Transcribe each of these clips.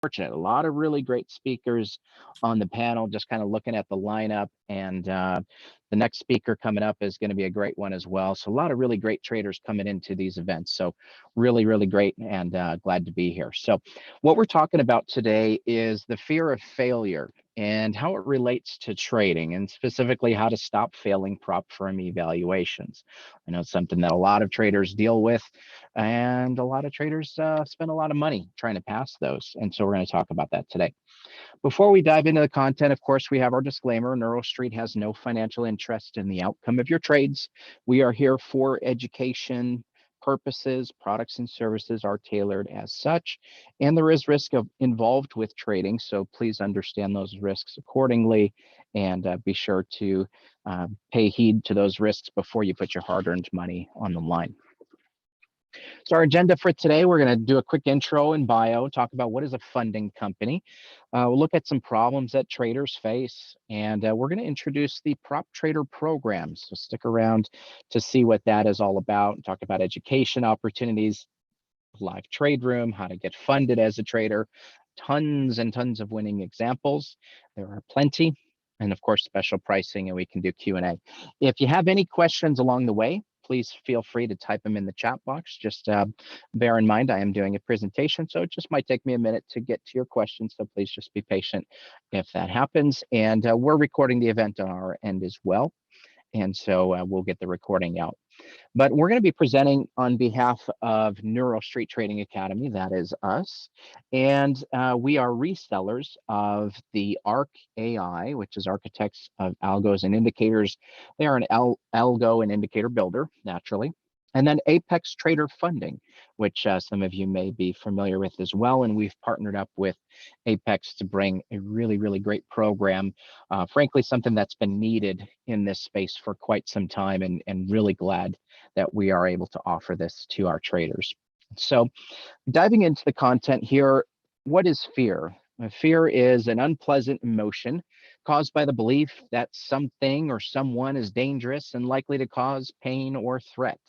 fortunate. A lot of really great speakers on the panel, just kind of looking at the lineup. And the next speaker coming up is going to be a great one as well. So a lot of really great traders coming into these events. So really, really great, and glad to be here. So what we're talking about today is the fear of failure and how it relates to trading, and specifically how to stop failing prop firm evaluations. I know it's something that a lot of traders deal with, and a lot of traders spend a lot of money trying to pass those. And so we're going to talk about that today. Before we dive into the content, of course, we have our disclaimer. NeuroStreet has no financial interest in the outcome of your trades. We are here for education purposes. Products and services are tailored as such, and there is risk involved with trading. So please understand those risks accordingly, and be sure to pay heed to those risks before you put your hard-earned money on the line. So our agenda for today, we're going to do a quick intro and bio, talk about what is a funding company. We'll look at some problems that traders face, and we're going to introduce the prop trader program. So stick around to see what that is all about, and talk about education opportunities, live trade room, how to get funded as a trader, tons and tons of winning examples. There are plenty. And of course, special pricing, and we can do Q&A. If you have any questions along the way, please feel free to type them in the chat box. Just bear in mind, I am doing a presentation, so it just might take me a minute to get to your questions. So please just be patient if that happens. And we're recording the event on our end as well. And so we'll get the recording out. But we're going to be presenting on behalf of NeuroStreet Trading Academy, that is us. And we are resellers of the ARC AI, which is Architects of Algos and Indicators. They are an algo and indicator builder, naturally. And then Apex Trader Funding, which some of you may be familiar with as well. And we've partnered up with Apex to bring a really, really great program. Frankly, something that's been needed in this space for quite some time, and really glad that we are able to offer this to our traders. So diving into the content here, what is fear? Fear is an unpleasant emotion caused by the belief that something or someone is dangerous and likely to cause pain or threat.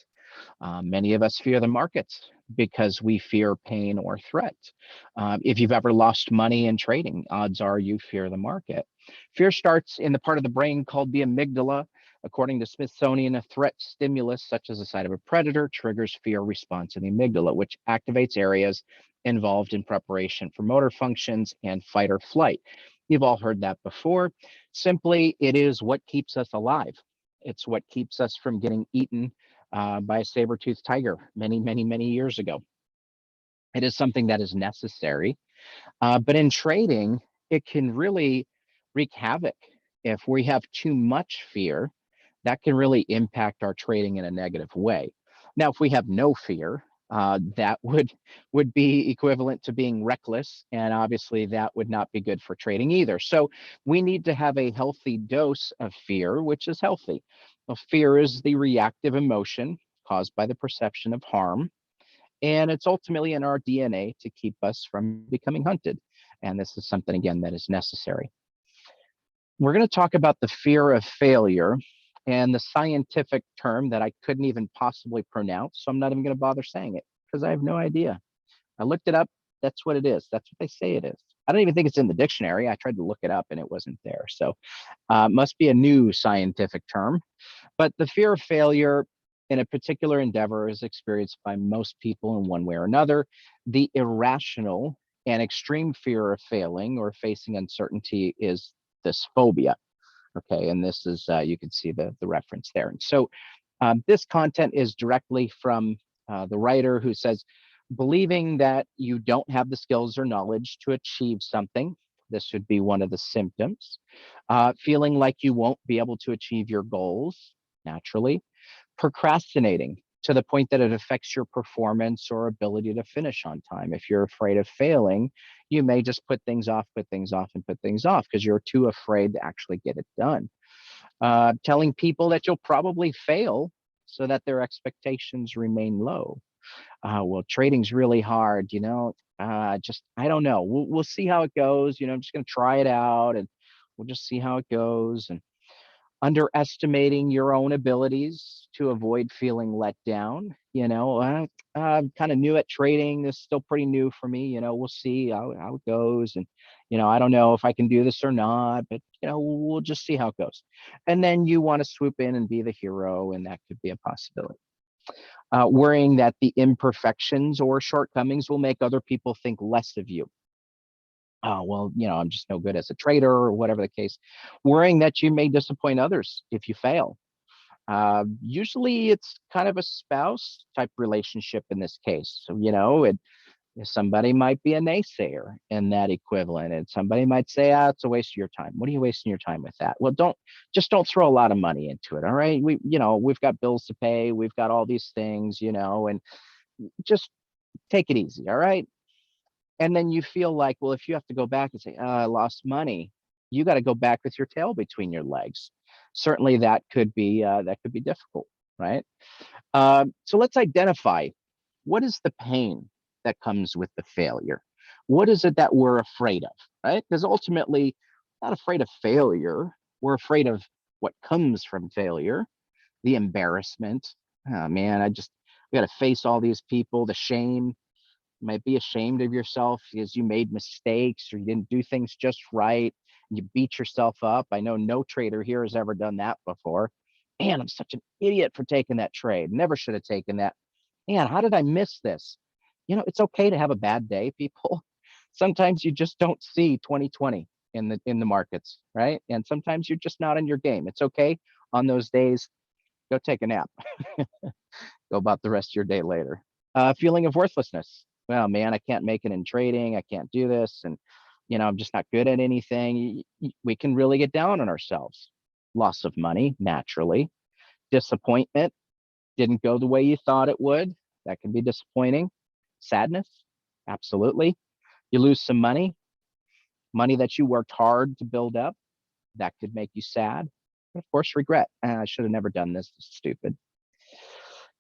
Many of us fear the markets because we fear pain or threat. If you've ever lost money in trading, odds are you fear the market. Fear starts in the part of the brain called the amygdala. According to Smithsonian, a threat stimulus, such as the sight of a predator, triggers fear response in the amygdala, which activates areas involved in preparation for motor functions and fight or flight. You've all heard that before. Simply, it is what keeps us alive. It's what keeps us from getting eaten by a saber-toothed tiger many, many, many years ago. It is something that is necessary, but in trading, it can really wreak havoc. If we have too much fear, that can really impact our trading in a negative way. Now, if we have no fear, that would be equivalent to being reckless, and obviously that would not be good for trading either. So we need to have a healthy dose of fear, which is healthy. Well, fear is the reactive emotion caused by the perception of harm, and it's ultimately in our DNA to keep us from becoming hunted. And this is something, again, that is necessary. We're going to talk about the fear of failure and the scientific term that I couldn't even possibly pronounce. So I'm not even going to bother saying it because I have no idea. I looked it up. That's what it is. That's what they say it is. I don't even think it's in the dictionary. I tried to look it up and it wasn't there. So must be a new scientific term. But the fear of failure in a particular endeavor is experienced by most people in one way or another. The irrational and extreme fear of failing or facing uncertainty is this phobia. Okay, and this is, you can see the reference there. And so this content is directly from the writer, who says, believing that you don't have the skills or knowledge to achieve something. This would be one of the symptoms. Feeling like you won't be able to achieve your goals, naturally. Procrastinating to the point that it affects your performance or ability to finish on time. If you're afraid of failing, you may just put things off, and put things off because you're too afraid to actually get it done. Telling people that you'll probably fail so that their expectations remain low. Well, trading's really hard, just, I don't know. We'll see how it goes. I'm just going to try it out, and we'll just see how it goes. And underestimating your own abilities to avoid feeling let down. I'm kind of new at trading. This is still pretty new for me. We'll see how it goes. And, I don't know if I can do this or not, but, we'll just see how it goes. And then you want to swoop in and be the hero, and that could be a possibility. Worrying that the imperfections or shortcomings will make other people think less of you. Oh, well, I'm just no good as a trader or whatever the case. Worrying that you may disappoint others if you fail. Usually it's kind of a spouse type relationship in this case. So, somebody might be a naysayer in that equivalent, and somebody might say, it's a waste of your time. What are you wasting your time with that? Well, don't throw a lot of money into it. All right. We've got bills to pay. We've got all these things, and just take it easy. All right. And then you feel like, well, if you have to go back and say, I lost money, you got to go back with your tail between your legs. Certainly that could be difficult, right? So let's identify, what is the pain that comes with the failure? What is it that we're afraid of, right? Because ultimately, not afraid of failure. We're afraid of what comes from failure, the embarrassment. Oh man, we got to face all these people, the shame. You might be ashamed of yourself because you made mistakes or you didn't do things just right. You beat yourself up. I know no trader here has ever done that before. Man, I'm such an idiot for taking that trade. Never should have taken that. Man, how did I miss this? It's okay to have a bad day, people. Sometimes you just don't see 2020 in the markets, right? And sometimes you're just not in your game. It's okay on those days. Go take a nap. Go about the rest of your day later. Feeling of worthlessness. Well, man, I can't make it in trading. I can't do this. And, I'm just not good at anything. We can really get down on ourselves. Loss of money, naturally. Disappointment. Didn't go the way you thought it would. That can be disappointing. Sadness. Absolutely. You lose some money that you worked hard to build up. That could make you sad. But of course, regret. I should have never done this. This is stupid.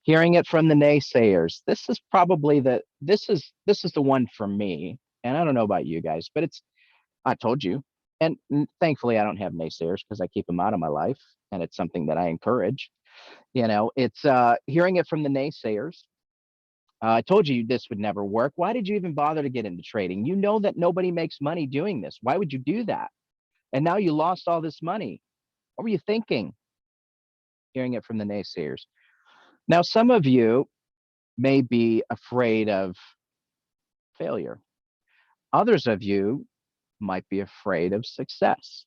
Hearing it from the naysayers. This is the one for me. And I don't know about you guys, but I told you. And thankfully I don't have naysayers because I keep them out of my life. And it's something that I encourage. It's hearing it from the naysayers. I told you this would never work. Why did you even bother to get into trading? You know that nobody makes money doing this. Why would you do that? And now you lost all this money. What were you thinking? Hearing it from the naysayers. Now, some of you may be afraid of failure. Others of you might be afraid of success.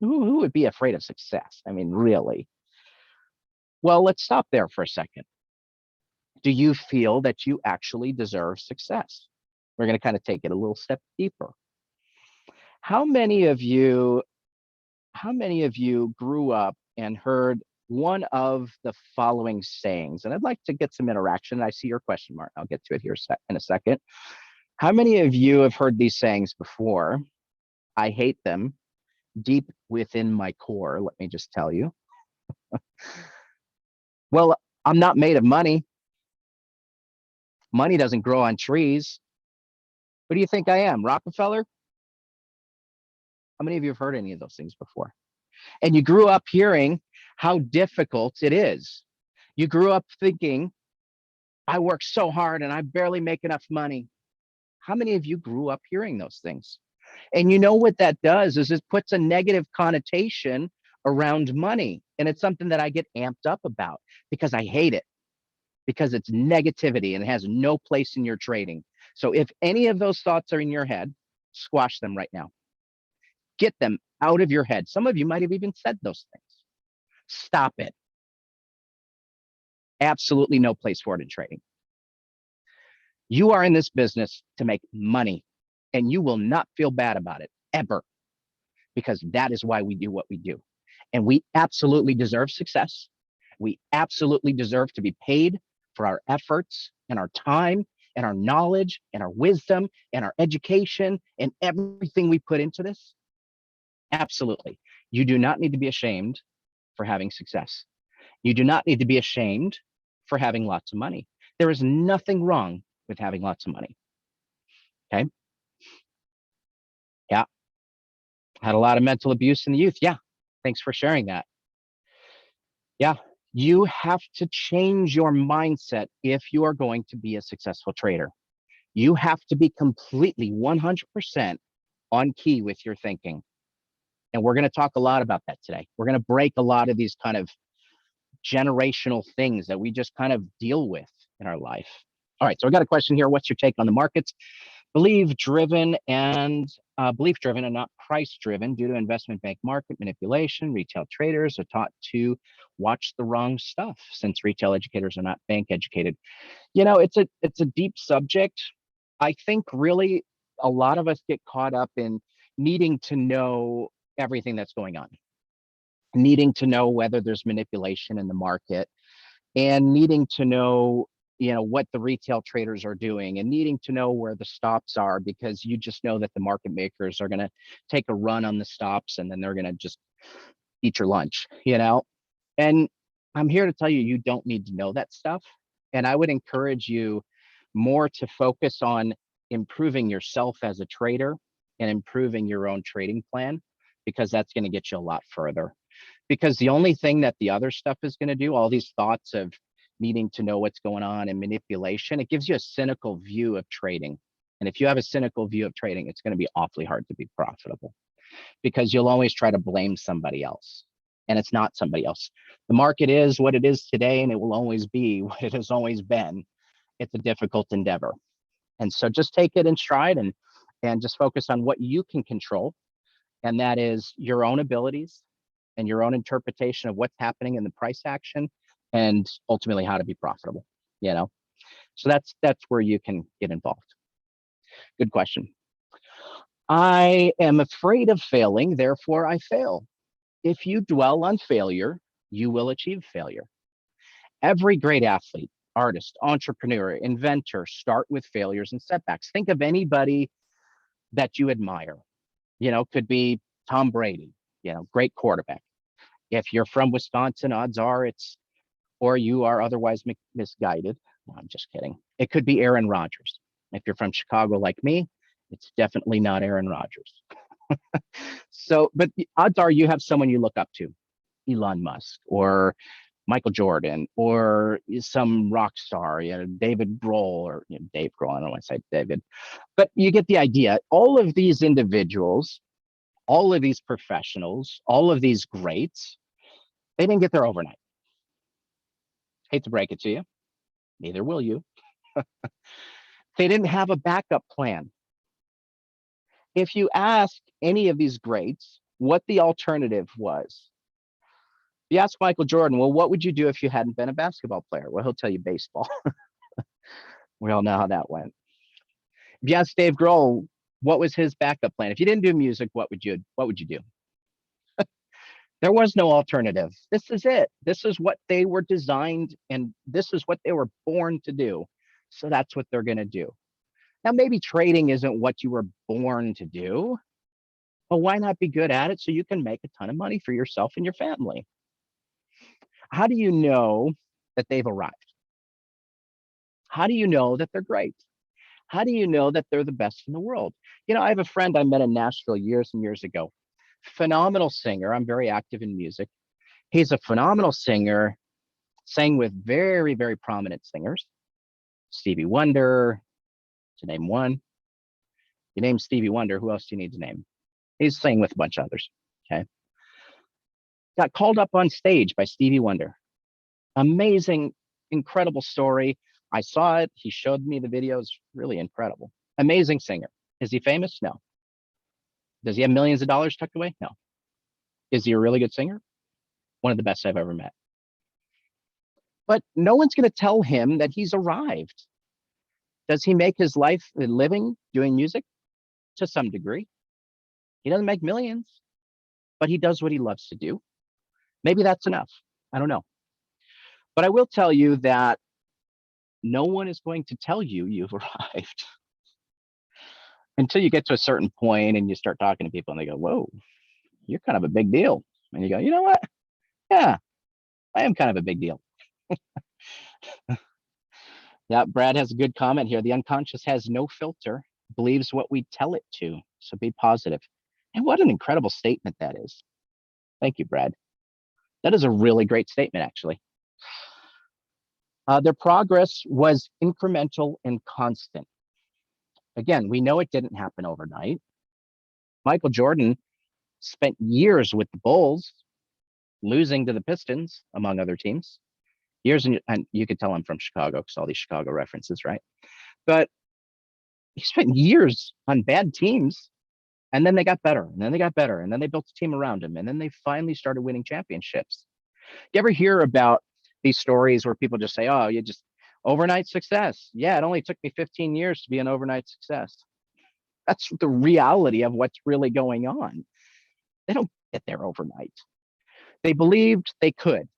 Who would be afraid of success? I mean, really? Well, let's stop there for a second. Do you feel that you actually deserve success? We're going to kind of take it a little step deeper. How many of you grew up and heard one of the following sayings? And I'd like to get some interaction. I see your question mark. I'll get to it here in a second. How many of you have heard these sayings before? I hate them deep within my core, let me just tell you. Well, I'm not made of money. Money doesn't grow on trees. What do you think I am, Rockefeller? How many of you have heard any of those things before? And you grew up hearing how difficult it is. You grew up thinking, I work so hard and I barely make enough money. How many of you grew up hearing those things? And you know what that does is it puts a negative connotation around money. And it's something that I get amped up about because I hate it, because it's negativity and it has no place in your trading. So if any of those thoughts are in your head, squash them right now. Get them out of your head. Some of you might have even said those things. Stop it. Absolutely no place for it in trading. You are in this business to make money, and you will not feel bad about it ever, because that is why we do what we do. And we absolutely deserve success. We absolutely deserve to be paid for our efforts and our time and our knowledge and our wisdom and our education and everything we put into this. Absolutely. You do not need to be ashamed for having success. You do not need to be ashamed for having lots of money. There is nothing wrong with having lots of money. Okay. Yeah. Had a lot of mental abuse in the youth. Yeah. Thanks for sharing that. Yeah, you have to change your mindset if you are going to be a successful trader. You have to be completely 100% on key with your thinking. And we're going to talk a lot about that today. We're going to break a lot of these kind of generational things that we just kind of deal with in our life. All right, so I got a question here. What's your take on the markets? Belief-driven and not price-driven due to investment bank market manipulation. Retail traders are taught to watch the wrong stuff since retail educators are not bank educated. It's a deep subject. I think really a lot of us get caught up in needing to know everything that's going on, needing to know whether there's manipulation in the market, and needing to know what the retail traders are doing, and needing to know where the stops are, because you just know that the market makers are going to take a run on the stops and then they're going to just eat your lunch. And I'm here to tell you, you don't need to know that stuff. And I would encourage you more to focus on improving yourself as a trader and improving your own trading plan, because that's going to get you a lot further. Because the only thing that the other stuff is going to do, all these thoughts of needing to know what's going on and manipulation, it gives you a cynical view of trading. And if you have a cynical view of trading, it's going to be awfully hard to be profitable, because you'll always try to blame somebody else. And it's not somebody else. The market is what it is today, and it will always be what it has always been. It's a difficult endeavor. And so just take it in stride and just focus on what you can control. And that is your own abilities and your own interpretation of what's happening in the price action, and ultimately how to be profitable. So that's where you can get involved. Good question. I am afraid of failing, therefore I fail. If you dwell on failure, you will achieve failure. Every great athlete, artist, entrepreneur, inventor start with failures and setbacks. Think of anybody that you admire. Could be Tom Brady, great quarterback. If you're from Wisconsin, odds are or you are otherwise misguided. No, I'm just kidding. It could be Aaron Rodgers. If you're from Chicago like me, it's definitely not Aaron Rodgers. So, but the odds are you have someone you look up to, Elon Musk or Michael Jordan or some rock star, David Grohl or Dave Grohl. I don't want to say David, but you get the idea. All of these individuals, all of these professionals, all of these greats, they didn't get there overnight. Hate to break it to you, neither will you. They didn't have a backup plan. If you ask any of these greats what the alternative was, you ask Michael Jordan, well, what would you do if you hadn't been a basketball player? Well, he'll tell you baseball. We all know how that went. If you ask Dave Grohl, what was his backup plan? If you didn't do music, what would you do? There was no alternative. This is it. This is what they were designed, and this is what they were born to do. So that's what they're going to do. Now, maybe trading isn't what you were born to do, but why not be good at it so you can make a ton of money for yourself and your family? How do you know that they've arrived? How do you know that they're great? How do you know that they're the best in the world? I have a friend I met in Nashville years and years ago. Phenomenal singer. I'm very active in music. He's a phenomenal singer, sang with very, very prominent singers. Stevie Wonder, to name one. You name Stevie Wonder, who else do you need to name? He's sang with a bunch of others, okay? Got called up on stage by Stevie Wonder. Amazing, incredible story. I saw it. He showed me the videos. Really incredible. Amazing singer. Is he famous? No. Does he have millions of dollars tucked away? No. Is he a really good singer? One of the best I've ever met. But no one's going to tell him that he's arrived. Does he make his life a living doing music? To some degree. He doesn't make millions, but he does what he loves to do. Maybe that's enough. I don't know. But I will tell you that no one is going to tell you you've arrived until you get to a certain point and you start talking to people and they go, whoa, you're kind of a big deal. And you go, you know what? Yeah, I am kind of a big deal. Yeah, Brad has a good comment here. The unconscious has no filter, believes what we tell it to. So be positive. And what an incredible statement that is. Thank you, Brad. That is a really great statement, actually. Their progress was incremental and constant. Again, we know it didn't happen overnight. Michael Jordan spent years with the Bulls, losing to the Pistons, among other teams. Years, and you could tell I'm from Chicago because all these Chicago references, right? But he spent years on bad teams, and then they got better, and then they got better, and then they built a team around him, and then they finally started winning championships. You ever hear about these stories where people just say, oh, you just overnight success? Yeah, it only took me 15 years to be an overnight success. That's the reality of what's really going on. They don't get there overnight. They believed they could.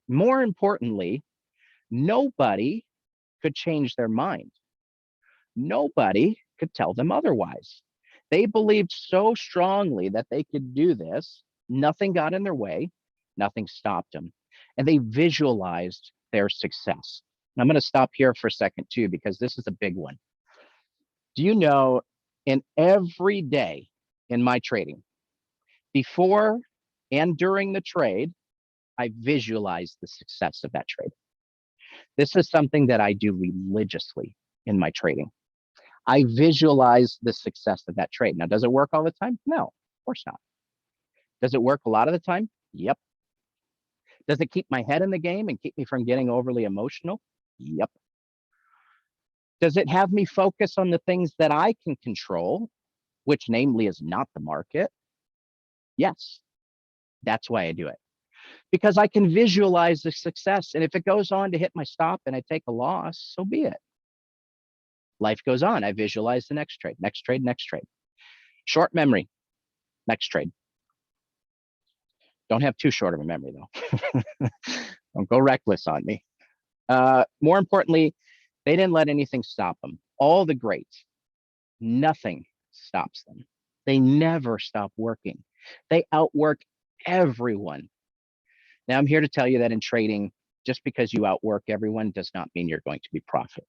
More importantly, nobody could change their mind. Nobody could tell them otherwise. They believed so strongly that they could do this, nothing got in their way, nothing stopped them. And they visualized their success. And I'm going to stop here for a second, too, because this is a big one. Do you know, in every day in my trading, before and during the trade, I visualize the success of that trade. This is something that I do religiously in my trading. I visualize the success of that trade. Now, does it work all the time? No, of course not. Does it work a lot of the time? Yep. Does it keep my head in the game and keep me from getting overly emotional? Yep. Does it have me focus on the things that I can control, which namely is not the market? Yes. That's why I do it. Because I can visualize the success. And if it goes on to hit my stop and I take a loss, so be it. Life goes on. I visualize the next trade, next trade, next trade. Short memory, next trade. Don't have too short of a memory, though. Don't go reckless on me. More importantly, they didn't let anything stop them. All the greats, nothing stops them. They never stop working. They outwork everyone. Now, I'm here to tell you that in trading, just because you outwork everyone does not mean you're going to be profitable.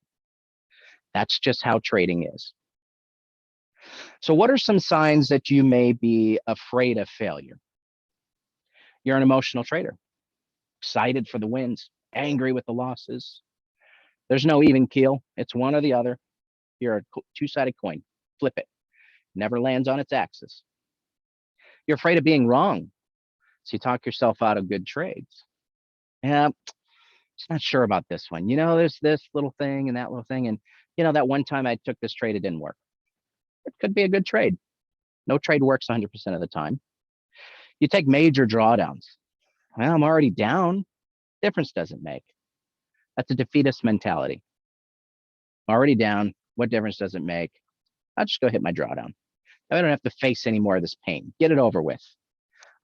That's just how trading is. So what are some signs that you may be afraid of failure? You're an emotional trader, excited for the wins, angry with the losses. There's no even keel. It's one or the other. You're a two-sided coin. Flip it. Never lands on its axis. You're afraid of being wrong, so you talk yourself out of good trades. Yeah, just not sure about this one. There's this little thing and that little thing. And, that one time I took this trade, it didn't work. It could be a good trade. No trade works 100% of the time. You take major drawdowns. Well, I'm already down. Difference doesn't make. That's a defeatist mentality. Already down. What difference does it make? I'll just go hit my drawdown. I don't have to face any more of this pain. Get it over with.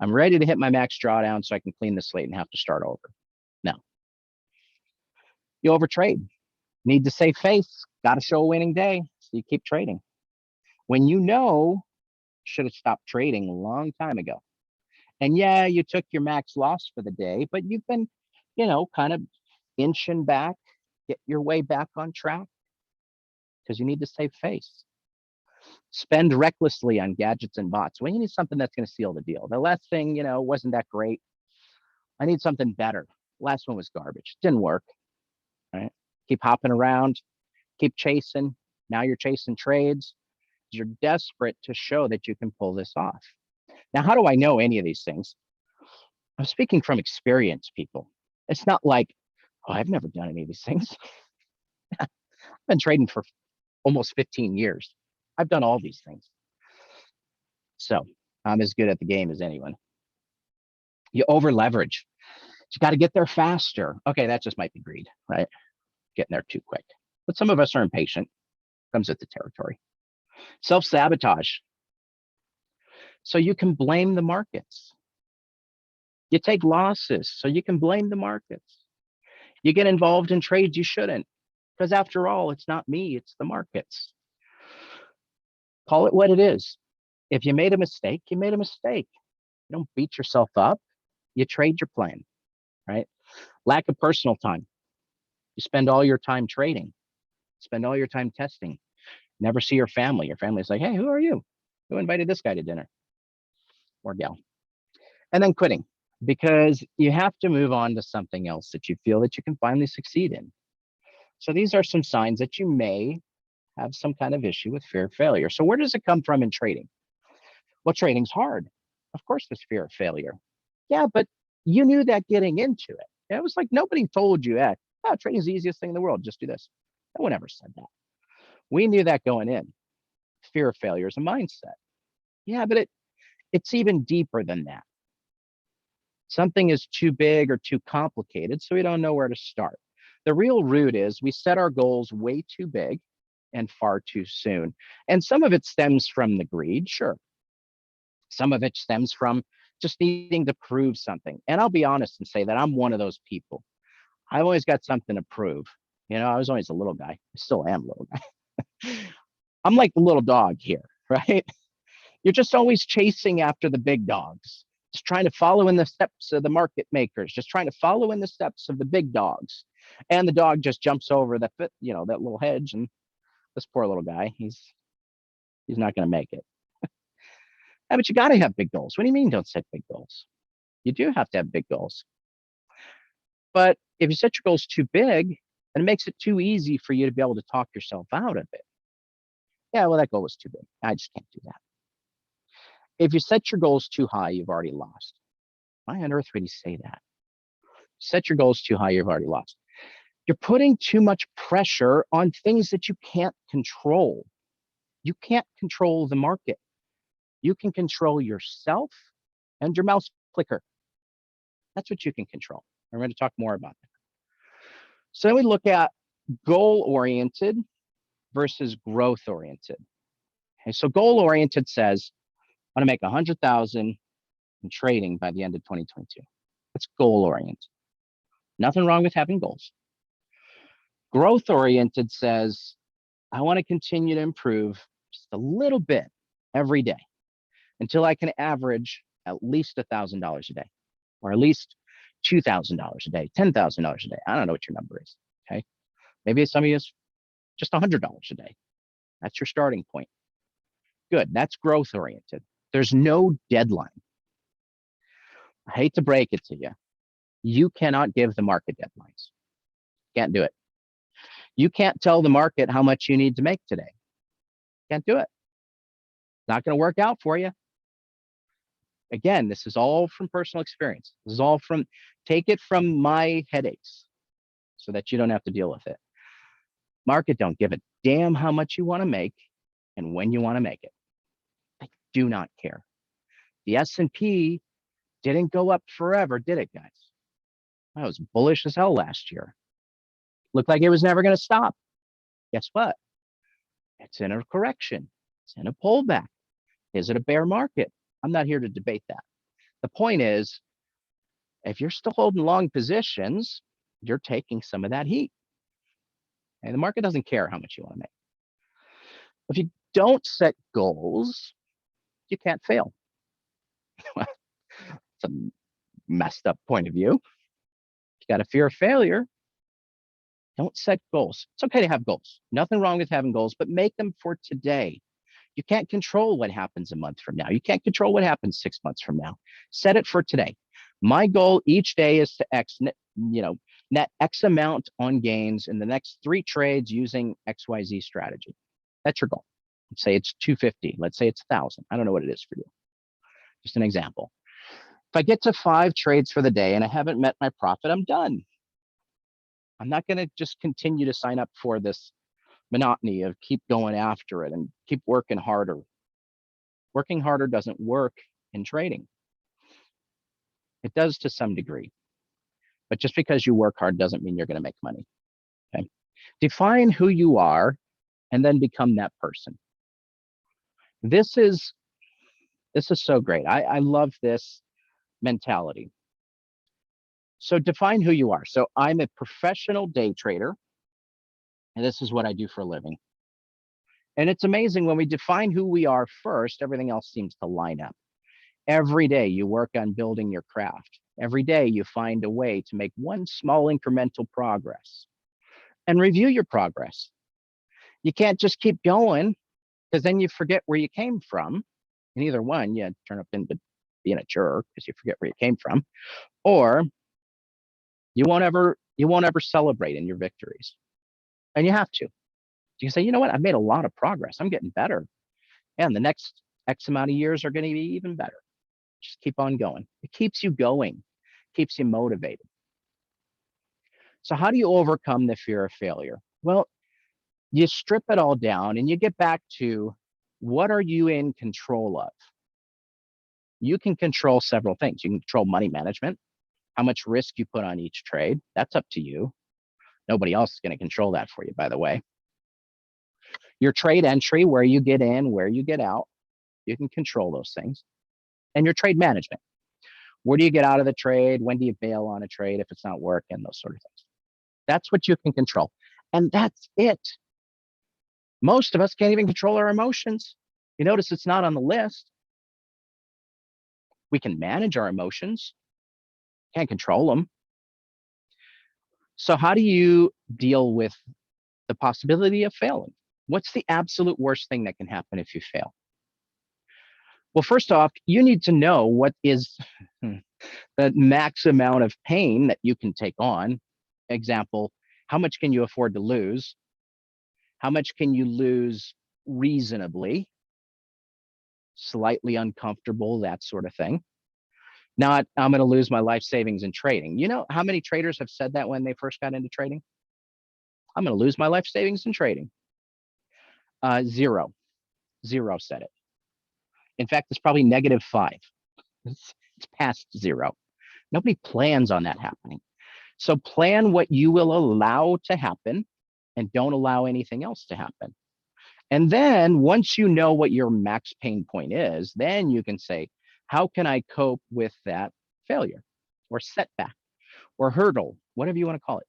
I'm ready to hit my max drawdown so I can clean the slate and have to start over. No. You overtrade. Need to save face. Got to show a winning day. So you keep trading. When should have stopped trading a long time ago. And yeah, you took your max loss for the day, but you've been, kind of inching back, get your way back on track because you need to save face. Spend recklessly on gadgets and bots. Well, you need something that's going to seal the deal. The last thing, wasn't that great. I need something better. Last one was garbage. Didn't work. Right? Keep hopping around, keep chasing. Now you're chasing trades. You're desperate to show that you can pull this off. Now, how do I know any of these things? I'm speaking from experience, people. It's not like, oh, I've never done any of these things. I've been trading for almost 15 years. I've done all these things. So I'm as good at the game as anyone. You over leverage. You got to get there faster. Okay, that just might be greed, right? Getting there too quick. But some of us are impatient. Comes with the territory. Self-sabotage. So you can blame the markets. You take losses so you can blame the markets. You get involved in trades you shouldn't, because after all, it's not me, it's the markets. Call it what it is. If you made a mistake, you made a mistake. You don't beat yourself up. You trade your plan, right? Lack of personal time. You spend all your time trading, spend all your time testing, never see your family. Your family's like, hey, who are you? Who invited this guy to dinner? Or gal. And then quitting, because you have to move on to something else that you feel that you can finally succeed in. So these are some signs that you may have some kind of issue with fear of failure. So where does it come from in trading? Well, trading's hard. Of course, there's fear of failure. Yeah, but you knew that getting into it. It was like nobody told you, oh, trading's the easiest thing in the world. Just do this. No one ever said that. We knew that going in. Fear of failure is a mindset. Yeah, but it's even deeper than that. Something is too big or too complicated, so we don't know where to start. The real root is we set our goals way too big and far too soon. And some of it stems from the greed, sure. Some of it stems from just needing to prove something. And I'll be honest and say that I'm one of those people. I've always got something to prove. I was always a little guy. I still am a little guy. I'm like the little dog here, right? You're just always chasing after the big dogs, just trying to follow in the steps of the market makers, just trying to follow in the steps of the big dogs. And the dog just jumps over that little hedge, and this poor little guy, he's not going to make it. Yeah, but you got to have big goals. What do you mean don't set big goals? You do have to have big goals. But if you set your goals too big, then it makes it too easy for you to be able to talk yourself out of it. Yeah, well, that goal was too big. I just can't do that. If you set your goals too high, you've already lost. Why on earth would you say that? Set your goals too high, you've already lost. You're putting too much pressure on things that you can't control. You can't control the market. You can control yourself and your mouse clicker. That's what you can control. We're going to talk more about that. So then we look at goal-oriented versus growth-oriented. Okay, so goal-oriented says, I want to make 100,000 in trading by the end of 2022. That's goal-oriented. Nothing wrong with having goals. Growth-oriented says, I want to continue to improve just a little bit every day until I can average at least $1,000 a day, or at least $2,000 a day, $10,000 a day. I don't know what your number is. Okay. Maybe some of you is just $100 a day. That's your starting point. Good. That's growth oriented. There's no deadline. I hate to break it to you. You cannot give the market deadlines. Can't do it. You can't tell the market how much you need to make today. Can't do it. Not going to work out for you. Again, this is all from personal experience. This is all from, take it from my headaches so that you don't have to deal with it. Market don't give a damn how much you want to make and when you want to make it. They do not care. The S&P didn't go up forever, did it, guys? I was bullish as hell last year. Looked like it was never going to stop. Guess what? It's in a correction. It's in a pullback. Is it a bear market? I'm not here to debate that. The point is, if you're still holding long positions, you're taking some of that heat. And the market doesn't care how much you want to make. If you don't set goals, you can't fail. It's a messed up point of view. If you got a fear of failure, don't set goals. It's okay to have goals. Nothing wrong with having goals, but make them for today. You can't control what happens a month from now. You can't control what happens 6 months from now. Set it for today. My goal each day is to net X amount on gains in the next 3 trades using XYZ strategy. That's your goal. Let's say it's 250. Let's say it's 1,000. I don't know what it is for you. Just an example. If I get to 5 trades for the day and I haven't met my profit, I'm done. I'm not going to just continue to sign up for this monotony of keep going after it and keep working harder. Working harder doesn't work in trading. It does to some degree, but just because you work hard doesn't mean you're going to make money. Okay. Define who you are and then become that person. This is so great. I love this mentality. So define who you are. So I'm a professional day trader, and this is what I do for a living. And it's amazing when we define who we are first, everything else seems to line up. Every day you work on building your craft. Every day you find a way to make one small incremental progress and review your progress. You can't just keep going because then you forget where you came from. And either one, you turn up into being a jerk because you forget where you came from, or you won't ever celebrate in your victories. And you have to. You can say, you know what, I've made a lot of progress. I'm getting better. And the next X amount of years are going to be even better. Just keep on going. It keeps you going, keeps you motivated. So how do you overcome the fear of failure? Well, you strip it all down and you get back to, what are you in control of? You can control several things. You can control money management, how much risk you put on each trade. That's up to you. Nobody else is going to control that for you, by the way. Your trade entry, where you get in, where you get out, you can control those things. And your trade management, where do you get out of the trade? When do you bail on a trade if it's not working? Those sort of things. That's what you can control. And that's it. Most of us can't even control our emotions. You notice it's not on the list. We can manage our emotions, can't control them. So how do you deal with the possibility of failing? What's the absolute worst thing that can happen if you fail? Well, first off, you need to know what is the max amount of pain that you can take on. Example, how much can you afford to lose? How much can you lose reasonably? Slightly uncomfortable, that sort of thing. Not, I'm going to lose my life savings in trading. You know how many traders have said that when they first got into trading? I'm going to lose my life savings in trading. Zero said it. In fact, it's probably -5. It's past zero. Nobody plans on that happening. So plan what you will allow to happen and don't allow anything else to happen. And then once you know what your max pain point is, then you can say, how can I cope with that failure or setback or hurdle, whatever you want to call it?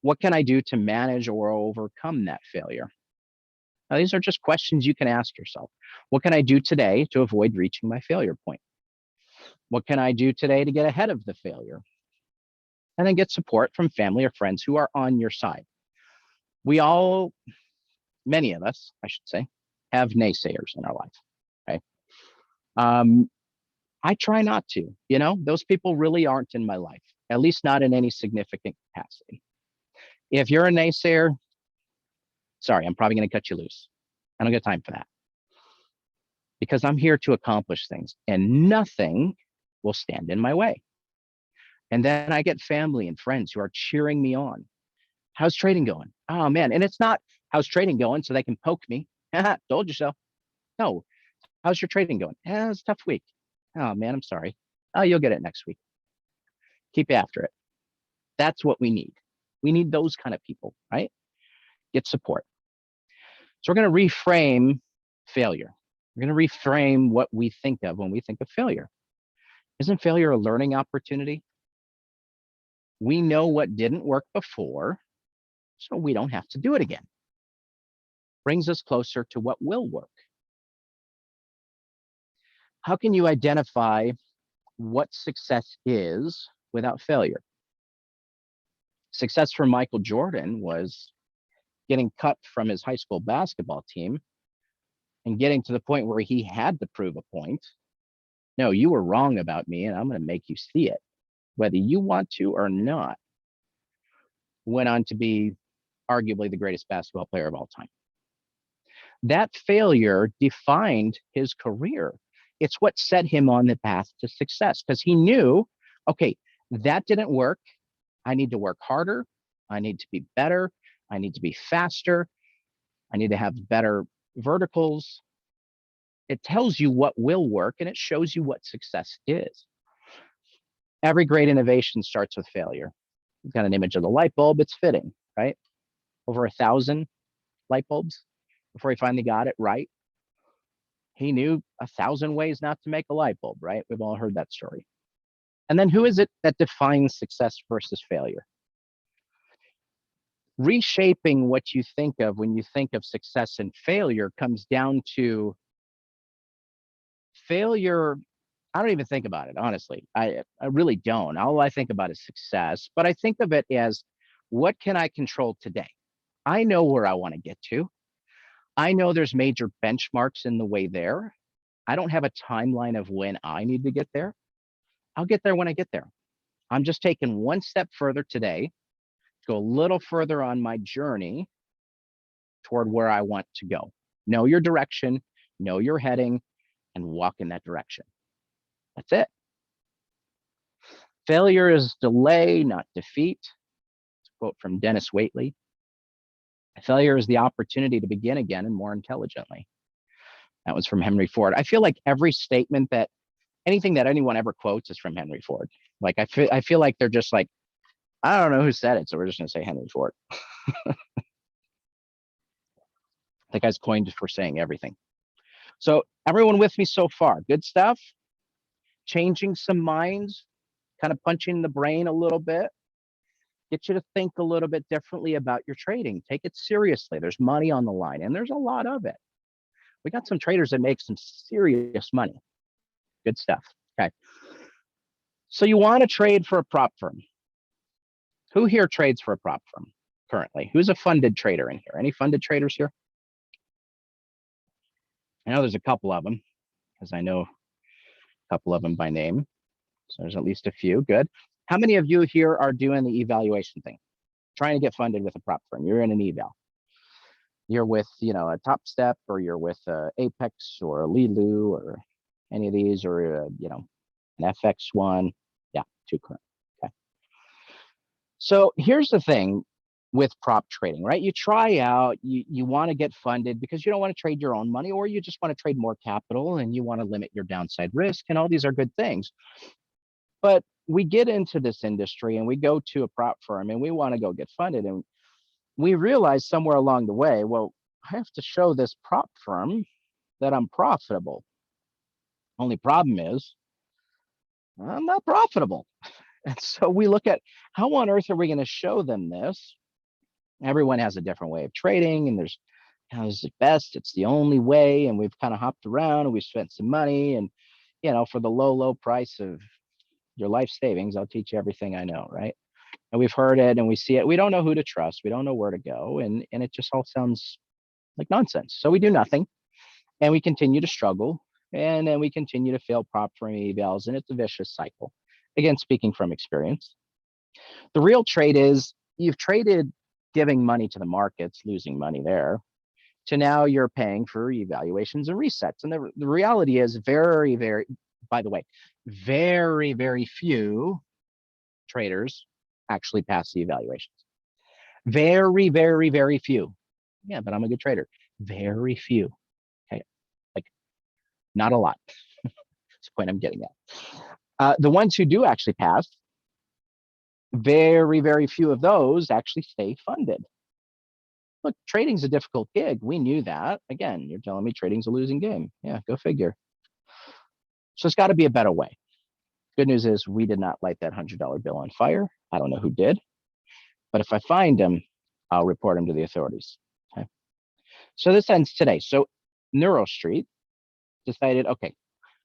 What can I do to manage or overcome that failure? Now, these are just questions you can ask yourself. What can I do today to avoid reaching my failure point? What can I do today to get ahead of the failure? And then get support from family or friends who are on your side. We all, many of us, I should say, have naysayers in our life. Okay. I try not to, those people really aren't in my life, at least not in any significant capacity. If you're a naysayer, sorry, I'm probably going to cut you loose. I don't got time for that, because I'm here to accomplish things and nothing will stand in my way. And then I get family and friends who are cheering me on. How's trading going? Oh man. And it's not, how's trading going, so they can poke me. Told you so. No. How's your trading going? It's a tough week. Oh man, I'm sorry. Oh, you'll get it next week. Keep after it. That's what we need. We need those kind of people, right? Get support. So we're going to reframe failure. We're going to reframe what we think of when we think of failure. Isn't failure a learning opportunity? We know what didn't work before, so we don't have to do it again. Brings us closer to what will work. How can you identify what success is without failure? Success for Michael Jordan was getting cut from his high school basketball team and getting to the point where he had to prove a point. No, you were wrong about me, and I'm going to make you see it, whether you want to or not. Went on to be arguably the greatest basketball player of all time. That failure defined his career. It's what set him on the path to success, because he knew, okay, that didn't work. I need to work harder. I need to be better. I need to be faster. I need to have better verticals. It tells you what will work, and it shows you what success is. Every great innovation starts with failure. We've got an image of the light bulb. It's fitting, right? Over 1,000 light bulbs before he finally got it right. He knew 1,000 ways not to make a light bulb, right? We've all heard that story. And then who is it that defines success versus failure? Reshaping what you think of when you think of success and failure comes down to failure. I don't even think about it, honestly. I really don't. All I think about is success, but I think of it as, what can I control today? I know where I want to get to. I know there's major benchmarks in the way there. I don't have a timeline of when I need to get there. I'll get there when I get there. I'm just taking one step further today to go a little further on my journey toward where I want to go. Know your direction, know your heading, and walk in that direction. That's it. Failure is delay, not defeat. It's a quote from Dennis Waitley. Failure is the opportunity to begin again and more intelligently. That was from Henry Ford. I feel like every statement that anything that anyone ever quotes is from Henry Ford. Like I feel like they're just like, I don't know who said it, so we're just gonna say Henry Ford. The guy's coined for saying everything. So everyone with me so far, good stuff. Changing some minds, kind of punching the brain a little bit, get you to think a little bit differently about your trading. Take it seriously. There's money on the line, and there's a lot of it. We got some traders that make some serious money. Good stuff. Okay. So you want to trade for a prop firm. Who here trades for a prop firm currently? Who's a funded trader in here? Any funded traders here? I know there's a couple of them, because I know a couple of them by name. So there's at least a few. Good. How many of you here are doing the evaluation thing? Trying to get funded with a prop firm. You're in an eval. You're with, a Top Step, or you're with Apex or a Lilu or any of these, or, an FX one. Yeah, two current. Okay. So here's the thing with prop trading, right? You try out, you want to get funded because you don't want to trade your own money, or you just want to trade more capital and you want to limit your downside risk. And all these are good things. But we get into this industry and we go to a prop firm and we want to go get funded. And we realize somewhere along the way, well, I have to show this prop firm that I'm profitable. Only problem is I'm not profitable. And so we look at how on earth are we going to show them this? Everyone has a different way of trading, and there's how is it best? It's the only way. And we've kind of hopped around and we've spent some money. And, for the low price of your life savings, I'll teach you everything I know, right? And we've heard it and we see it. We don't know who to trust. We don't know where to go. And it just all sounds like nonsense. So we do nothing and we continue to struggle. And then we continue to fail prop firm evals. And it's a vicious cycle. Again, speaking from experience. The real trade is you've traded giving money to the markets, losing money there, to now you're paying for evaluations and resets. And the reality is very, very, by the way, very, very few traders actually pass the evaluations. Very, very, very few. Yeah, but I'm a good trader. Very few. Okay. Like, not a lot. That's the point I'm getting at. The ones who do actually pass, very, very few of those actually stay funded. Look, trading's a difficult gig. We knew that. Again, you're telling me trading's a losing game. Yeah, go figure. So it's got to be a better way. Good news is we did not light that $100 bill on fire. I don't know who did. But if I find him, I'll report him to the authorities. Okay. So this ends today. So NeuroStreet decided, okay,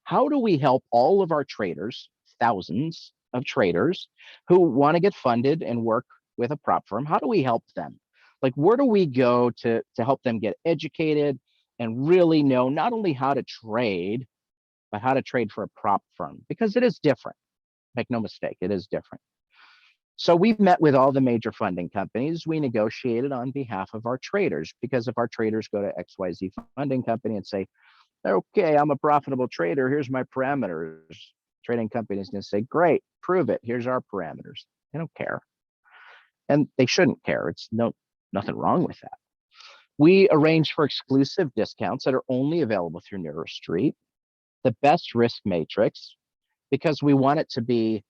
how do we help all of our traders, thousands of traders who want to get funded and work with a prop firm? How do we help them? Like, where do we go to help them get educated and really know not only how to trade, but how to trade for a prop firm? Because it is different. Make no mistake, it is different. So we've met with all the major funding companies. We negotiated on behalf of our traders, because if our traders go to XYZ funding company and say, okay, I'm a profitable trader, here's my parameters, trading company is going to say, great, prove it, here's our parameters. They don't care. And they shouldn't care. It's nothing wrong with that. We arrange for exclusive discounts that are only available through NeuroStreet, the best risk matrix, because we want it to be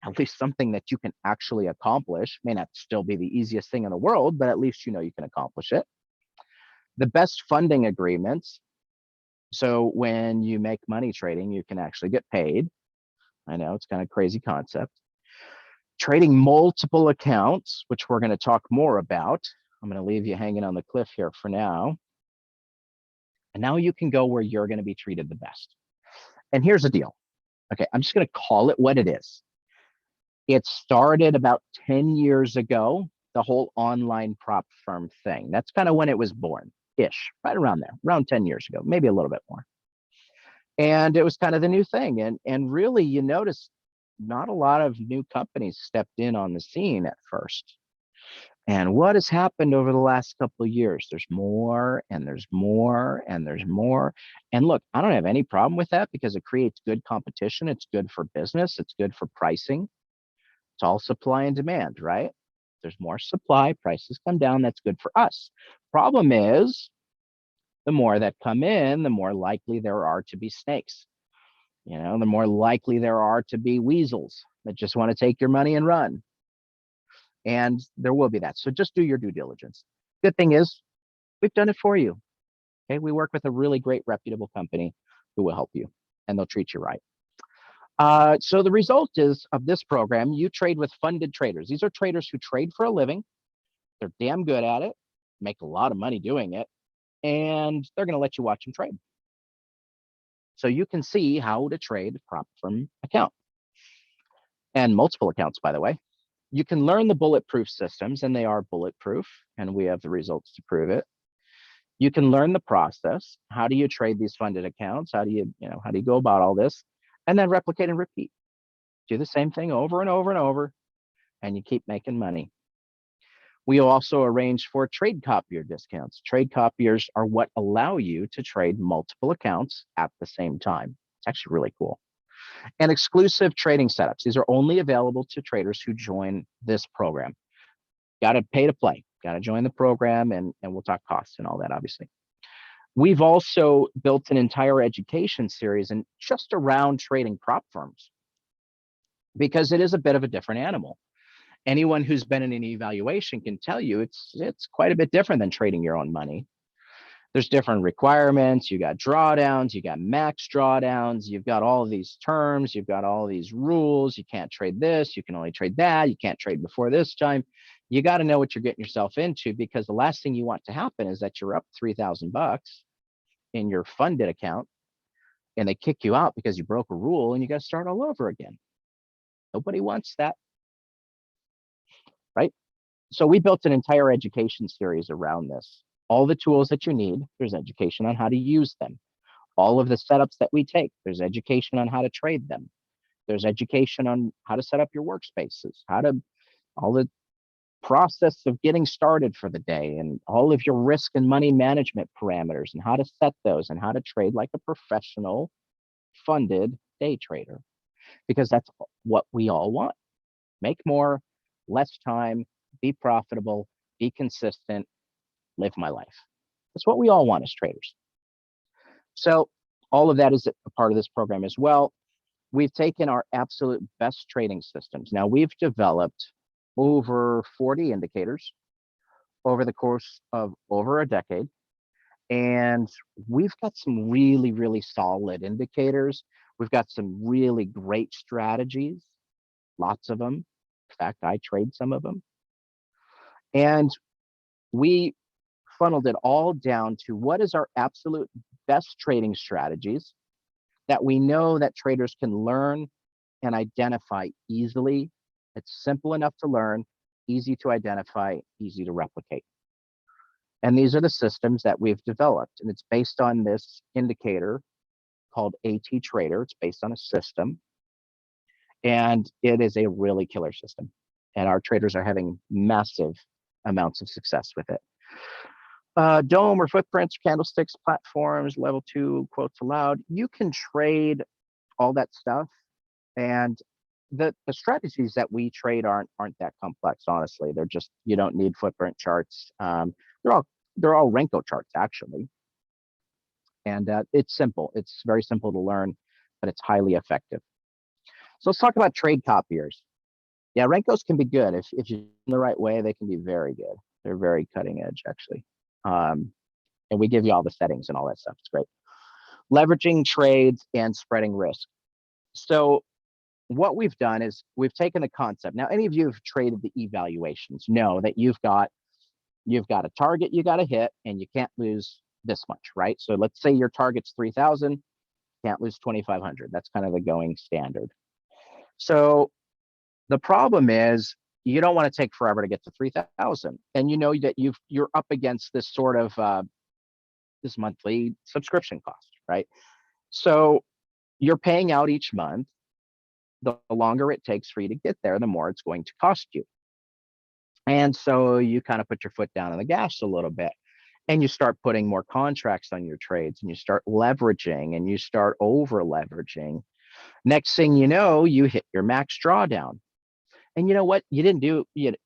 at least something that you can actually accomplish. May not still be the easiest thing in the world, but at least you can accomplish it. The best funding agreements. So when you make money trading, you can actually get paid. I know it's kind of a crazy concept. Trading multiple accounts, which we're going to talk more about. I'm going to leave you hanging on the cliff here for now. And now you can go where you're going to be treated the best. And here's the deal. Okay, I'm just going to call it what it is. It started about 10 years ago, the whole online prop firm thing. That's kind of when it was born-ish, right around there, around 10 years ago, maybe a little bit more. And it was kind of the new thing. And really, you notice not a lot of new companies stepped in on the scene at first. And what has happened over the last couple of years? There's more and there's more and there's more. And look, I don't have any problem with that because it creates good competition. It's good for business. It's good for pricing. It's all supply and demand, right? There's more supply, prices come down. That's good for us. Problem is, the more that come in, the more likely there are to be snakes. The more likely there are to be weasels that just want to take your money and run. And there will be that. So just do your due diligence. Good thing is, we've done it for you. Okay. We work with a really great, reputable company who will help you and they'll treat you right. So the result is of this program, you trade with funded traders. These are traders who trade for a living. They're damn good at it, make a lot of money doing it, and they're going to let you watch them trade. So you can see how to trade a prop firm account and multiple accounts, by the way. You can learn the bulletproof systems, and they are bulletproof, and we have the results to prove it. You can learn the process. How do you trade these funded accounts? How do you go about all this? And then replicate and repeat. Do the same thing over and over and over, and you keep making money. We also arrange for trade copier discounts. Trade copiers are what allow you to trade multiple accounts at the same time. It's actually really cool. And exclusive trading setups. These are only available to traders who join this program. Got to pay to play. Got to join the program, and we'll talk costs and all that, obviously. We've also built an entire education series and just around trading prop firms because it is a bit of a different animal. Anyone who's been in an evaluation can tell you it's quite a bit different than trading your own money. There's different requirements. You got drawdowns, you got max drawdowns, you've got all of these terms, you've got all these rules. You can't trade this, you can only trade that, you can't trade before this time. You got to know what you're getting yourself into, because the last thing you want to happen is that you're up $3,000 in your funded account and they kick you out because you broke a rule and you got to start all over again. Nobody wants that, right? So we built an entire education series around this. All the tools that you need, there's education on how to use them. All of the setups that we take, there's education on how to trade them. There's education on how to set up your workspaces, all the process of getting started for the day, and all of your risk and money management parameters and how to set those and how to trade like a professional funded day trader, because that's what we all want. Make more, less time, be profitable, be consistent, live my life. That's what we all want as traders. So all of that is a part of this program as well. We've taken our absolute best trading systems. Now, we've developed over 40 indicators over the course of over a decade. And we've got some really, really solid indicators. We've got some really great strategies, lots of them. In fact, I trade some of them. And we funneled it all down to what is our absolute best trading strategies that we know that traders can learn and identify easily. It's simple enough to learn, easy to identify, easy to replicate. And these are the systems that we've developed. And it's based on this indicator called AT-Trader. It's based on a system. And it is a really killer system. And our traders are having massive amounts of success with it. Dome or footprints, candlesticks, platforms, level 2, quotes aloud. You can trade all that stuff. And the strategies that we trade aren't that complex, honestly. They're just, you don't need footprint charts. They're all Renko charts, actually. And it's simple. It's very simple to learn, but it's highly effective. So let's talk about trade copiers. Yeah, Renkos can be good. If you do them the right way, they can be very good. They're very cutting edge, actually. And we give you all the settings and all that stuff. It's great. Leveraging trades and spreading risk. So what we've done is we've taken the concept. Now, any of you who've traded the evaluations know that you've got a target you got to hit, and you can't lose this much, right? So let's say your target's 3,000, can't lose 2,500. That's kind of the going standard. So the problem is you don't want to take forever to get to 3,000, and you know that you're up against this sort of this monthly subscription cost, right? So you're paying out each month. The longer it takes for you to get there, the more it's going to cost you. And so you kind of put your foot down on the gas a little bit, and you start putting more contracts on your trades, and you start leveraging, and you start over leveraging. Next thing you know, you hit your max drawdown. And you know what? You didn't do it.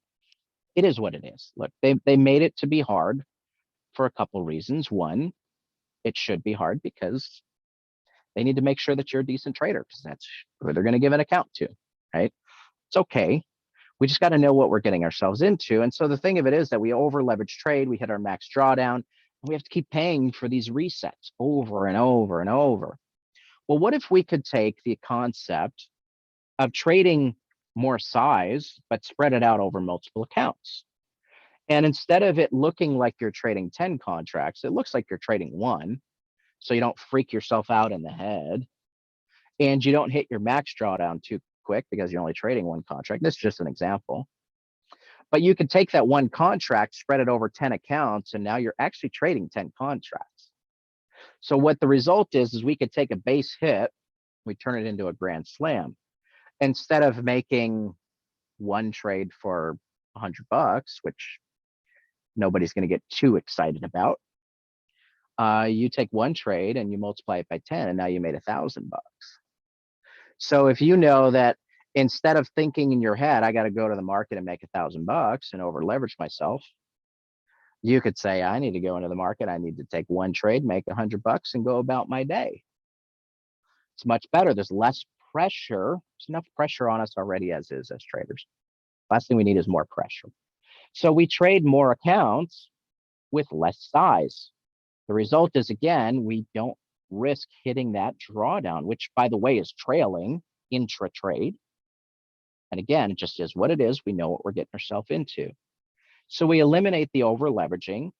It is what it is. Look, they made it to be hard for a couple reasons. One, it should be hard because they need to make sure that you're a decent trader, because that's who they're going to give an account to, right? It's okay. We just got to know what we're getting ourselves into. And so the thing of it is that we over leverage trade, we hit our max drawdown, and we have to keep paying for these resets over and over and over. Well, what if we could take the concept of trading more size, but spread it out over multiple accounts? And instead of it looking like you're trading 10 contracts, it looks like you're trading one. So you don't freak yourself out in the head, and you don't hit your max drawdown too quick because you're only trading one contract. This is just an example. But you can take that one contract, spread it over 10 accounts, and now you're actually trading 10 contracts. So what the result is we could take a base hit, we turn it into a grand slam. Instead of making one trade for $100, which nobody's going to get too excited about, you take one trade and you multiply it by 10, and now you made $1,000. So if you know that instead of thinking in your head, I got to go to the market and make $1,000 and over leverage myself, you could say, I need to go into the market. I need to take one trade, make $100 and go about my day. It's much better. There's less pressure. There's enough pressure on us already as is as traders. Last thing we need is more pressure. So we trade more accounts with less size. The result is, again, we don't risk hitting that drawdown, which, by the way, is trailing intra trade. And again, it just is what it is. We know what we're getting ourselves into. So we eliminate the over leveraging.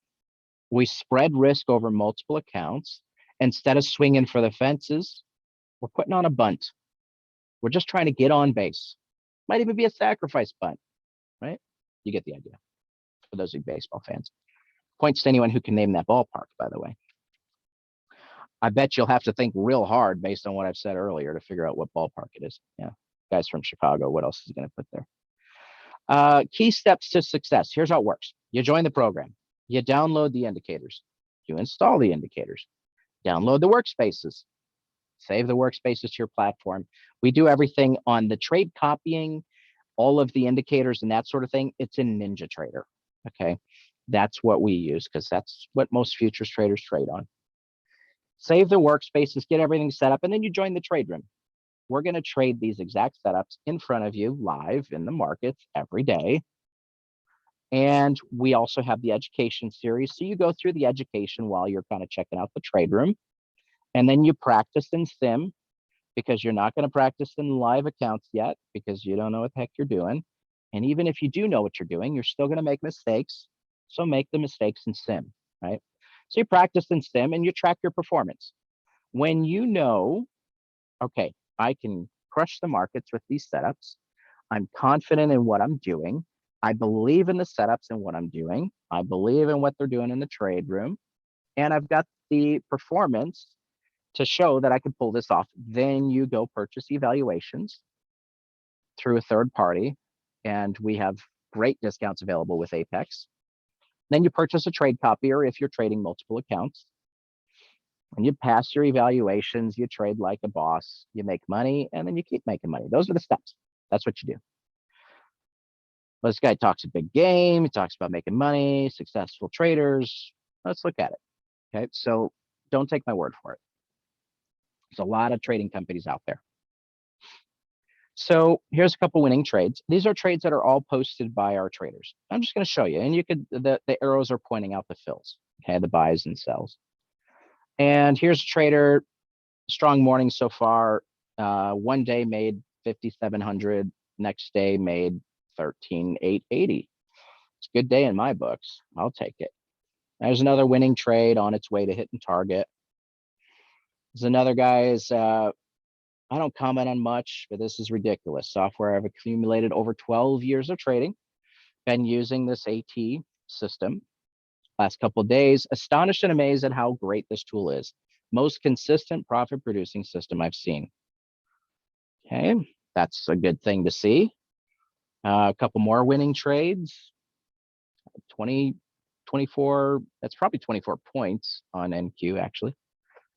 We spread risk over multiple accounts. Instead of swinging for the fences, we're putting on a bunt. We're just trying to get on base. Might even be a sacrifice bunt, right? You get the idea. For those of you baseball fans. Points to anyone who can name that ballpark, by the way. I bet you'll have to think real hard based on what I've said earlier to figure out what ballpark it is. Yeah, guys from Chicago, what else is going to put there? Key steps to success. Here's how it works. You join the program. You download the indicators. You install the indicators. Download the workspaces. Save the workspaces to your platform. We do everything on the trade copying, all of the indicators and that sort of thing. It's in NinjaTrader. Okay. That's what we use because that's what most futures traders trade on. Save the workspaces, get everything set up, and then you join the trade room. We're going to trade these exact setups in front of you live in the markets every day. And we also have the education series. So you go through the education while you're kind of checking out the trade room. And then you practice in sim, because you're not going to practice in live accounts yet because you don't know what the heck you're doing. And even if you do know what you're doing, you're still going to make mistakes. So make the mistakes in sim, right? So you practice in sim and you track your performance. When you know, okay, I can crush the markets with these setups. I'm confident in what I'm doing. I believe in the setups and what I'm doing. I believe in what they're doing in the trade room. And I've got the performance to show that I can pull this off. Then you go purchase evaluations through a third party. And we have great discounts available with Apex. Then you purchase a trade copier if you're trading multiple accounts. And you pass your evaluations, you trade like a boss, you make money, and then you keep making money. Those are the steps. That's what you do. This guy talks a big game. He talks about making money, successful traders. Let's look at it. Okay, so don't take my word for it. There's a lot of trading companies out there. So here's a couple winning trades. These are trades that are all posted by our traders. I'm just going to show you, and you could, the arrows are pointing out the fills, okay, the buys and sells. And here's a trader, strong morning so far. One day made 5,700. Next day made 13,880. It's a good day in my books. I'll take it. There's another winning trade on its way to hitting target. There's another guy's, I don't comment on much, but this is ridiculous. Software I've accumulated over 12 years of trading. Been using this AT system last couple of days. Astonished and amazed at how great this tool is. Most consistent profit producing system I've seen. Okay, that's a good thing to see. A couple more winning trades. 20, 24, that's probably 24 points on NQ actually,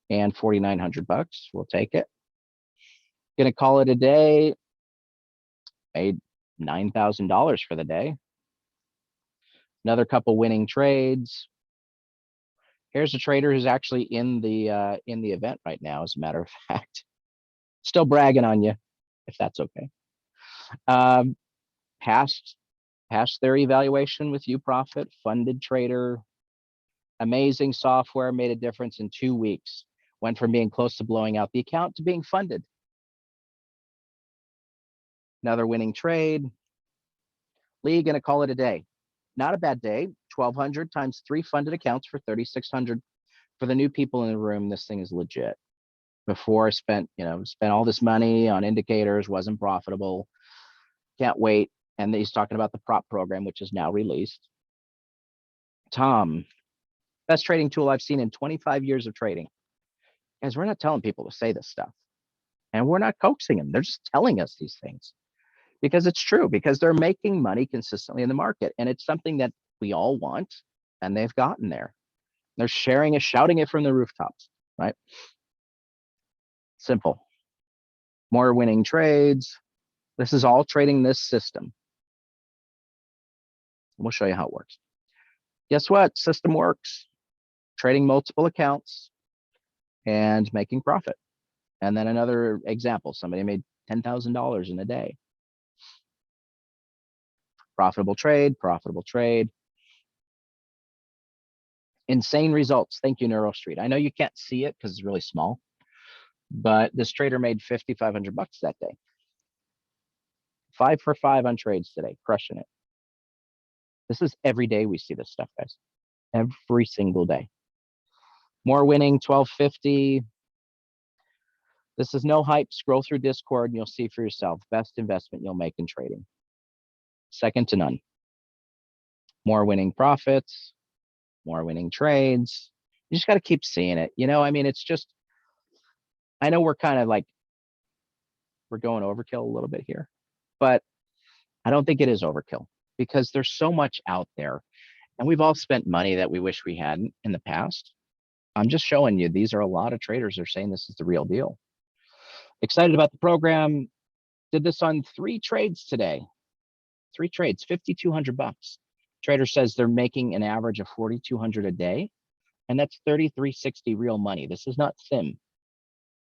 and 4,900 bucks. We'll take it. Gonna call it a day. Made $9,000 for the day. Another couple winning trades. Here's a trader who's actually in the event right now, as a matter of fact. Still bragging on you, if that's okay. Passed their evaluation with UProfit, funded trader, amazing software, made a difference in 2 weeks. Went from being close to blowing out the account to being funded. Another winning trade. Lee, gonna call it a day. Not a bad day. 1,200 times 3 funded accounts for 3,600. For the new people in the room, this thing is legit. Before I spent all this money on indicators, wasn't profitable. Can't wait. And he's talking about the prop program, which is now released. Tom, best trading tool I've seen in 25 years of trading. Guys, we're not telling people to say this stuff. And we're not coaxing them. They're just telling us these things because it's true, because they're making money consistently in the market. And it's something that we all want, and they've gotten there. They're sharing it, shouting it from the rooftops, right? Simple. More winning trades. This is all trading this system. We'll show you how it works. Guess what? System works. Trading multiple accounts and making profit. And then another example, somebody made $10,000 in a day. Profitable trade, profitable trade. Insane results. Thank you, NeuroStreet. I know you can't see it because it's really small, but this trader made 5,500 bucks that day. 5 for 5 on trades today, crushing it. This is every day we see this stuff, guys. Every single day. More winning, 1,250. This is no hype. Scroll through Discord and you'll see for yourself. Best investment you'll make in trading. Second to none. More winning profits, more winning trades. You just got to keep seeing it. I mean, it's just, I know we're kind of like, we're going overkill a little bit here, but I don't think it is overkill because there's so much out there and we've all spent money that we wish we hadn't in the past. I'm just showing you, these are a lot of traders are saying this is the real deal. Excited about the program. Did this on 3 trades today. 3 trades, 5,200 bucks. Trader says they're making an average of 4,200 a day, and that's 3,360 real money. This is not sim.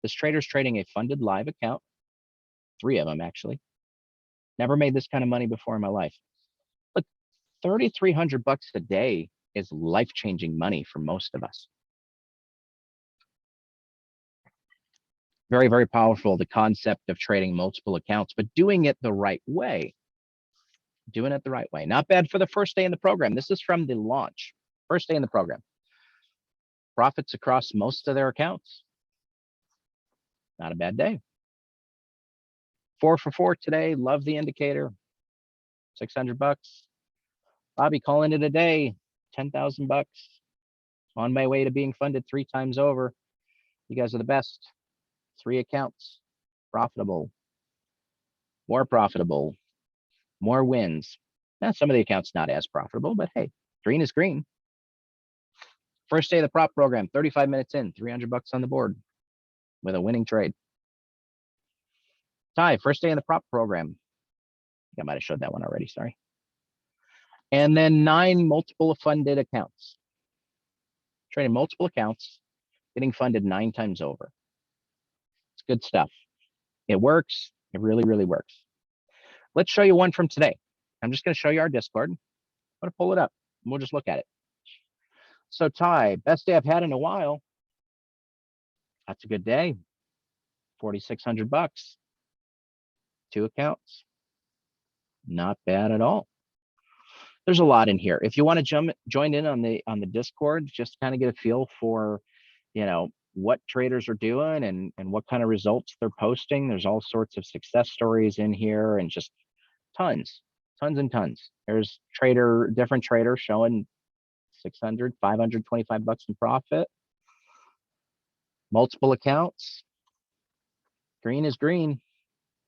This trader's trading a funded live account, 3 of them actually. Never made this kind of money before in my life. Look, 3,300 bucks a day is life-changing money for most of us. Very, very powerful, the concept of trading multiple accounts, but doing it the right way. Doing it the right way. Not bad for the first day in the program. This is from the launch. First day in the program. Profits across most of their accounts. Not a bad day. 4 for 4 today. Love the indicator. 600 bucks. Bobby calling it a day. 10,000 bucks. On my way to being funded 3 times over. You guys are the best. 3 accounts. Profitable. More profitable. More wins. Now, some of the accounts not as profitable, but hey, green is green. First day of the prop program, 35 minutes in, 300 bucks on the board with a winning trade. Ty, first day in the prop program. I might have showed that one already, sorry. And then 9 multiple funded accounts. Trading multiple accounts, getting funded 9 times over. It's good stuff. It works. It really, really works. Let's show you one from today. I'm just going to show you our Discord. I'm going to pull it up and we'll just look at it. So Ty, best day I've had in a while. That's a good day. 4,600 bucks. 2 accounts. Not bad at all. There's a lot in here. If you want to join in on the Discord, just kind of get a feel for, what traders are doing and what kind of results they're posting. There's all sorts of success stories in here and just tons and tons. There's different traders showing 600, 525 bucks in profit. Multiple accounts, green is green.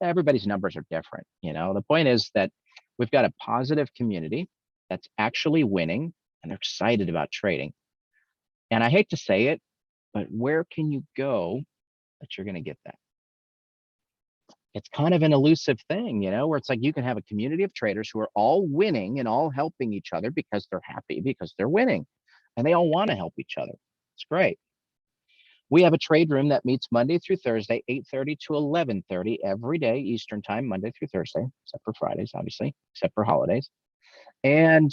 Everybody's numbers are different. The point is that we've got a positive community that's actually winning and they're excited about trading. And I hate to say it, but where can you go that you're going to get that? It's kind of an elusive thing, where it's like you can have a community of traders who are all winning and all helping each other because they're happy, because they're winning, and they all want to help each other. It's great. We have a trade room that meets Monday through Thursday, 8:30 to 11:30 every day, Eastern time, Monday through Thursday, except for Fridays, obviously, except for holidays. And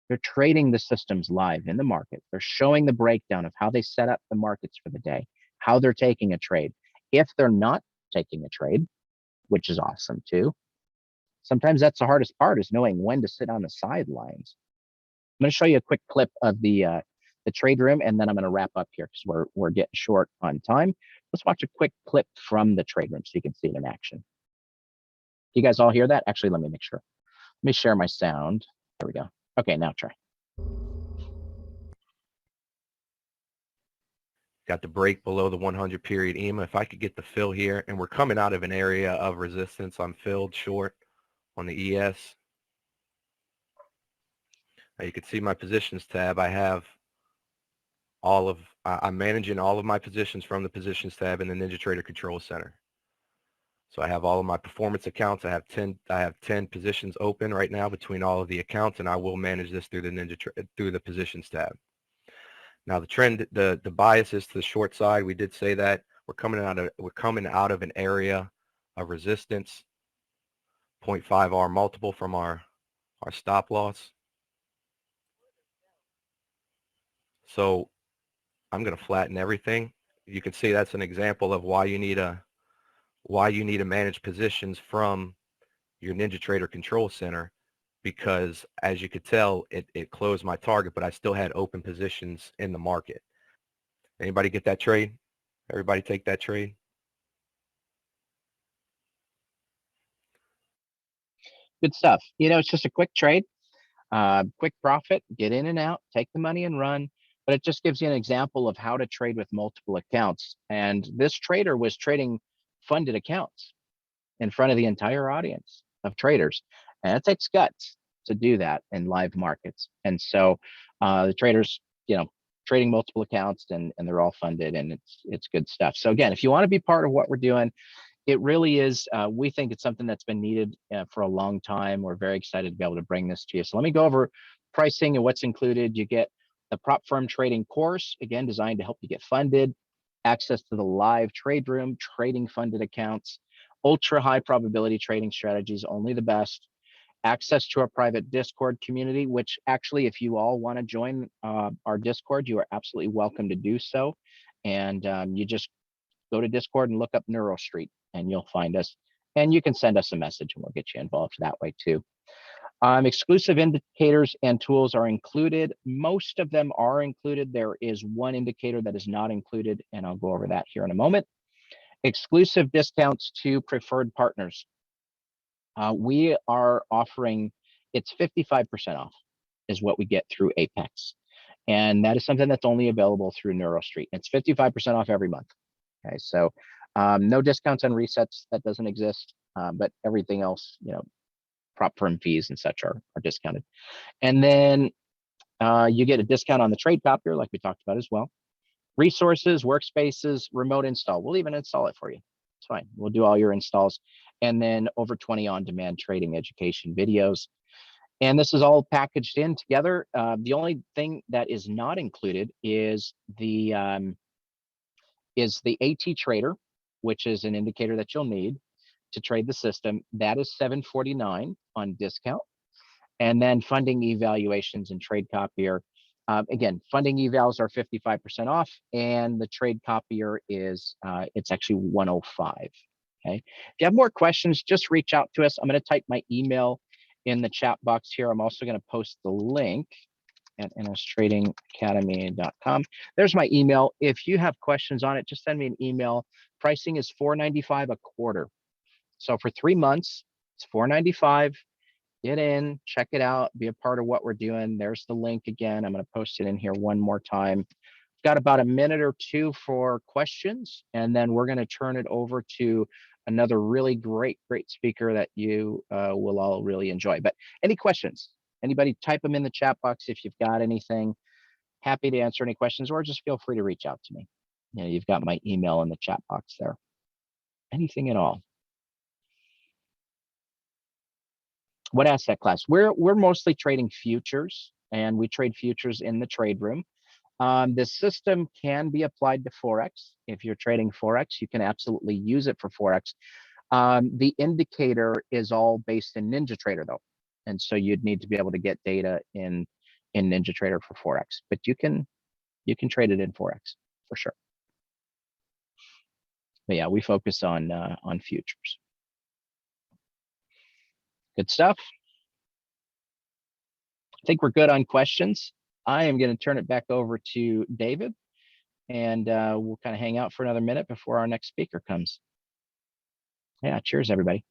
they're trading the systems live in the market. They're showing the breakdown of how they set up the markets for the day, how they're taking a trade. If they're not taking a trade, which is awesome too. Sometimes that's the hardest part, is knowing when to sit on the sidelines. I'm going to show you a quick clip of the trade room, and then I'm going to wrap up here because we're getting short on time. Let's watch a quick clip from the trade room so you can see it in action. You guys all hear that? Actually, let me make sure. Let me share my sound. There we go. Okay, now try. Got the break below the 100 period EMA. If I could get the fill here, and we're coming out of an area of resistance. I'm filled short on the ES. Now you can see my positions tab. I have I'm managing all of my positions from the positions tab in the NinjaTrader Control Center. So I have all of my performance accounts. I have 10 positions open right now between all of the accounts, and I will manage this through the positions tab. Now the trend, the bias is to the short side. We did say that we're coming out of an area of resistance, 0.5 R multiple from our stop loss. So I'm going to flatten everything. You can see that's an example of why you need to manage positions from your NinjaTrader Control Center, because as you could tell, it closed my target, but I still had open positions in the market. Anybody get that trade? Everybody take that trade? Good stuff. It's just a quick trade, quick profit, get in and out, take the money and run. But it just gives you an example of how to trade with multiple accounts. And this trader was trading funded accounts in front of the entire audience of traders. And it takes guts to do that in live markets. And so the traders, trading multiple accounts, and they're all funded, and it's good stuff. So again, if you want to be part of what we're doing, it really is, we think it's something that's been needed for a long time. We're very excited to be able to bring this to you. So let me go over pricing and what's included. You get the prop firm trading course, again, designed to help you get funded, access to the live trade room, trading funded accounts, ultra high probability trading strategies, only the best, access to our private Discord community, which actually, if you all want to join our Discord, you are absolutely welcome to do so. And you just go to Discord and look up NeuroStreet and you'll find us. And you can send us a message and we'll get you involved that way too. Exclusive indicators and tools are included. Most of them are included. There is one indicator that is not included, and I'll go over that here in a moment. Exclusive discounts to preferred partners. We are offering, it's 55% off is what we get through Apex. And that is something that's only available through NeuroStreet. It's 55% off every month. Okay, so no discounts on resets, that doesn't exist, but everything else, prop firm fees and such are discounted. And then you get a discount on the trade copier, like we talked about as well. Resources, workspaces, remote install. We'll even install it for you. It's fine. We'll do all your installs. And then over 20 on-demand trading education videos. And this is all packaged in together. The only thing that is not included is the Atytrader, which is an indicator that you'll need to trade the system. That is $749 on discount. And then funding evaluations and trade copier. Again, funding evals are 55% off, and the trade copier is it's actually 105. Okay. If you have more questions, just reach out to us. I'm going to type my email in the chat box here. I'm also going to post the link at nstradingacademy.com. There's my email. If you have questions on it, just send me an email. Pricing is $495 a quarter. So for 3 months, it's $495. Get in, check it out, be a part of what we're doing. There's the link again. I'm going to post it in here one more time. got about a minute or two for questions, and then we're going to turn it over to another really great speaker that you will all really enjoy. But any questions? Anybody, type them in the chat box if you've got anything. Happy to answer any questions, or just feel free to reach out to me. You know, you've got my email in the chat box there. Anything at all. What asset class? We're mostly trading futures, and we trade futures in the trade room. The system can be applied to Forex. If you're trading Forex, you can absolutely use it for Forex. The indicator is all based in NinjaTrader though. And so you'd need to be able to get data in NinjaTrader for Forex, but you can trade it in Forex for sure. But yeah, we focus on futures. Good stuff. I think we're good on questions. I am going to turn it back over to David, and we'll kind of hang out for another minute before our next speaker comes. Yeah, cheers, everybody.